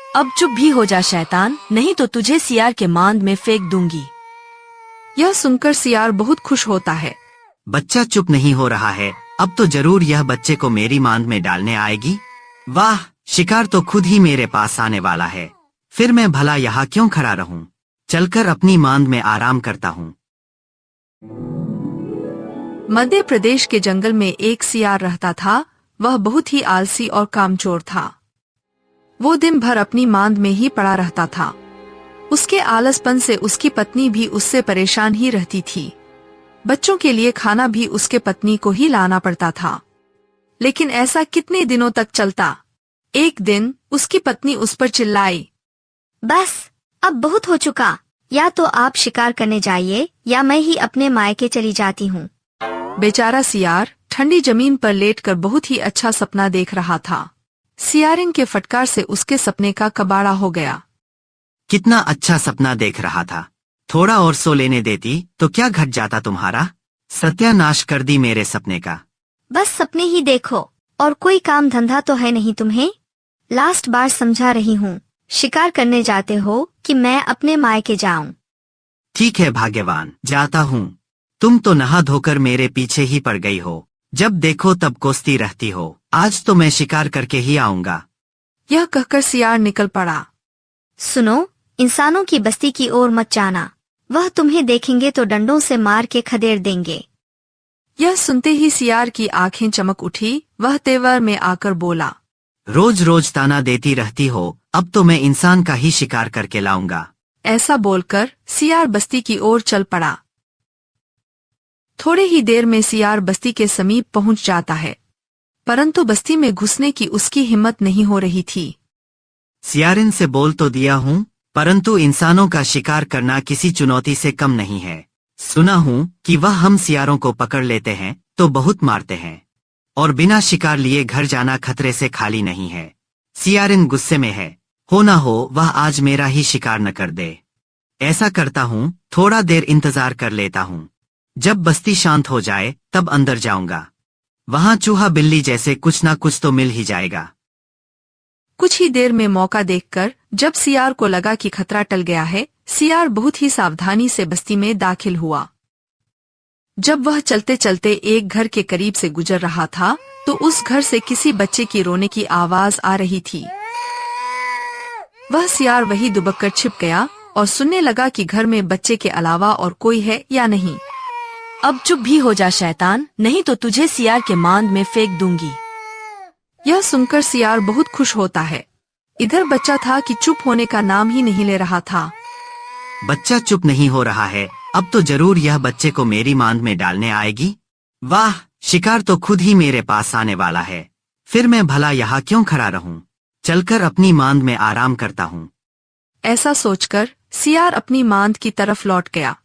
अब चुप भी हो जा शैतान, नहीं तो तुझे सियार के मांद में फेंक दूंगी। यह सुनकर सियार बहुत खुश होता है। बच्चा चुप नहीं हो रहा है, अब तो जरूर यह बच्चे को मेरी मांद में डालने आएगी। वाह, शिकार तो खुद ही मेरे पास आने वाला है, फिर मैं भला यहाँ क्यों खड़ा रहूं? चलकर अपनी मांद में आराम करता हूँ। मध्य प्रदेश के जंगल में एक सियार रहता था। वह बहुत ही आलसी और कामचोर था। वो दिन भर अपनी मांद में ही पड़ा रहता था। उसके आलसपन से उसकी पत्नी भी उससे परेशान ही रहती थी। बच्चों के लिए खाना भी उसके पत्नी को ही लाना पड़ता था। लेकिन ऐसा कितने दिनों तक चलता। एक दिन उसकी पत्नी उस पर चिल्लाई, बस अब बहुत हो चुका, या तो आप शिकार करने जाइए या मैं ही अपने मायके चली जाती हूँ। बेचारा सियार ठंडी जमीन पर लेटकर बहुत ही अच्छा सपना देख रहा था। सियारिन के फटकार से उसके सपने का कबाड़ा हो गया। कितना अच्छा सपना देख रहा था, थोड़ा और सो लेने देती तो क्या घट जाता तुम्हारा। सत्यानाश कर दी मेरे सपने का। बस सपने ही देखो और कोई काम धंधा तो है नहीं तुम्हें। लास्ट बार समझा रही हूँ, शिकार करने जाते हो कि मैं अपने मायके जाऊं। ठीक है भाग्यवान, जाता हूँ। तुम तो नहा धोकर मेरे पीछे ही पड़ गई हो, जब देखो तब कोसती रहती हो। आज तो मैं शिकार करके ही आऊंगा। यह कहकर सियार निकल पड़ा। सुनो, इंसानों की बस्ती की ओर मत जाना, वह तुम्हें देखेंगे तो डंडों से मार के खदेड़ देंगे। यह सुनते ही सियार की आंखें चमक उठी। वह तेवर में आकर बोला, रोज रोज ताना देती रहती हो, अब तो मैं इंसान का ही शिकार करके लाऊंगा। ऐसा बोलकर सियार बस्ती की ओर चल पड़ा। थोड़े ही देर में सियार बस्ती के समीप पहुंच जाता है, परंतु बस्ती में घुसने की उसकी हिम्मत नहीं हो रही थी। सियारिन से बोल तो दिया हूँ, परंतु इंसानों का शिकार करना किसी चुनौती से कम नहीं है। सुना हूँ कि वह हम सियारों को पकड़ लेते हैं तो बहुत मारते हैं, और बिना शिकार लिए घर जाना खतरे से खाली नहीं है। सियारिन गुस्से में है, हो ना हो वह आज मेरा ही शिकार न कर दे। ऐसा करता हूँ, थोड़ा देर इंतजार कर लेता हूँ। जब बस्ती शांत हो जाए तब अंदर जाऊंगा। वहाँ चूहा बिल्ली जैसे कुछ ना कुछ तो मिल ही जाएगा। कुछ ही देर में मौका देखकर जब सियार को लगा कि खतरा टल गया है, सियार बहुत ही सावधानी से बस्ती में दाखिल हुआ। जब वह चलते चलते एक घर के करीब से गुजर रहा था तो उस घर से किसी बच्चे की रोने की आवाज आ रही थी। वह सियार वही दुबककर छिप गया और सुनने लगा कि घर में बच्चे के अलावा और कोई है या नहीं। अब चुप भी हो जा शैतान, नहीं तो तुझे सियार के मांद में फेंक दूंगी। यह सुनकर सियार बहुत खुश होता है। इधर बच्चा था कि चुप होने का नाम ही नहीं ले रहा था। बच्चा चुप नहीं हो रहा है, अब तो जरूर यह बच्चे को मेरी मांद में डालने आएगी। वाह, शिकार तो खुद ही मेरे पास आने वाला है, फिर मैं भला यहाँ क्यों खड़ा रहूं? चलकर अपनी मांद में आराम करता हूँ। ऐसा सोचकर सियार अपनी मांद की तरफ लौट गया।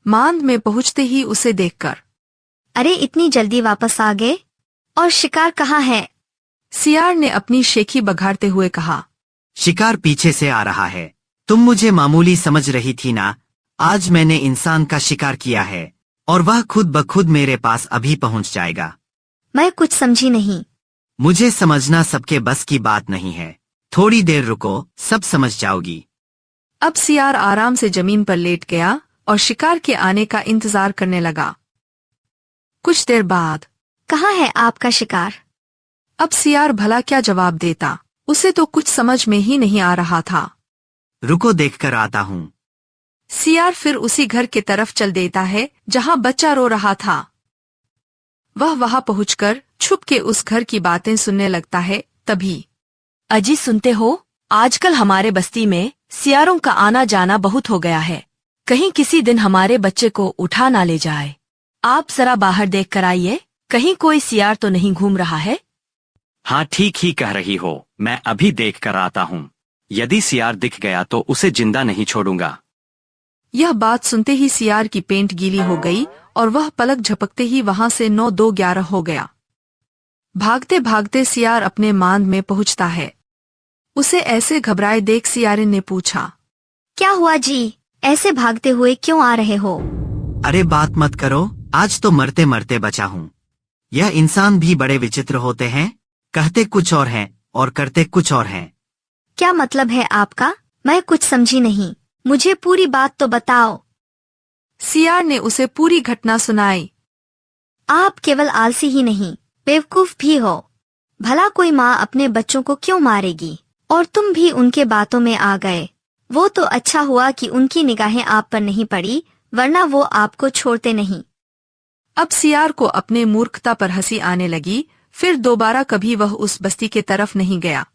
मांद में पहुंचते ही उसे देखकर, अरे इतनी जल्दी वापस आ गए, और शिकार कहाँ है? सियार ने अपनी शेखी बघाड़ते हुए कहा, शिकार पीछे से आ रहा है। तुम मुझे मामूली समझ रही थी ना? आज मैंने इंसान का शिकार किया है और वह खुद ब खुद मेरे पास अभी पहुंच जाएगा। मैं कुछ समझी नहीं। मुझे समझना सबके बस की बात नहीं है, थोड़ी देर रुको, सब समझ जाओगी। अब सियार आराम से जमीन पर लेट गया और शिकार के आने का इंतजार करने लगा। कुछ देर बाद, कहाँ है आपका शिकार? अब सियार भला क्या जवाब देता, उसे तो कुछ समझ में ही नहीं आ रहा था। रुको, देखकर आता हूँ। सियार फिर उसी घर की तरफ चल देता है जहाँ बच्चा रो रहा था। वह वहां पहुंचकर छुप के उस घर की बातें सुनने लगता है। तभी, अजी सुनते हो, आजकल हमारे बस्ती में सियारों का आना जाना बहुत हो गया है। कहीं किसी दिन हमारे बच्चे को उठा ना ले जाए। आप जरा बाहर देख कर आइए, कहीं कोई सियार तो नहीं घूम रहा है। हाँ, ठीक ही कह रही हो, मैं अभी देख कर आता हूँ। यदि सियार दिख गया तो उसे जिंदा नहीं छोड़ूंगा। यह बात सुनते ही सियार की पेंट गीली हो गई और वह पलक झपकते ही वहां से 9-2-11 हो गया। भागते भागते सियार अपने मांद में पहुंचता है। उसे ऐसे घबराए देख सियारिन ने पूछा, क्या हुआ जी, ऐसे भागते हुए क्यों आ रहे हो? अरे बात मत करो, आज तो मरते मरते बचा हूँ। यह इंसान भी बड़े विचित्र होते हैं, कहते कुछ और हैं और करते कुछ और हैं। क्या मतलब है आपका? मैं कुछ समझी नहीं, मुझे पूरी बात तो बताओ। सियार ने उसे पूरी घटना सुनाई। आप केवल आलसी ही नहीं, बेवकूफ भी हो। भला कोई माँ अपने बच्चों को क्यों मारेगी? और तुम भी उनके बातों में आ गए। वो तो अच्छा हुआ कि उनकी निगाहें आप पर नहीं पड़ी, वरना वो आपको छोड़ते नहीं। अब सियार को अपने मूर्खता पर हंसी आने लगी। फिर दोबारा कभी वह उस बस्ती के तरफ नहीं गया।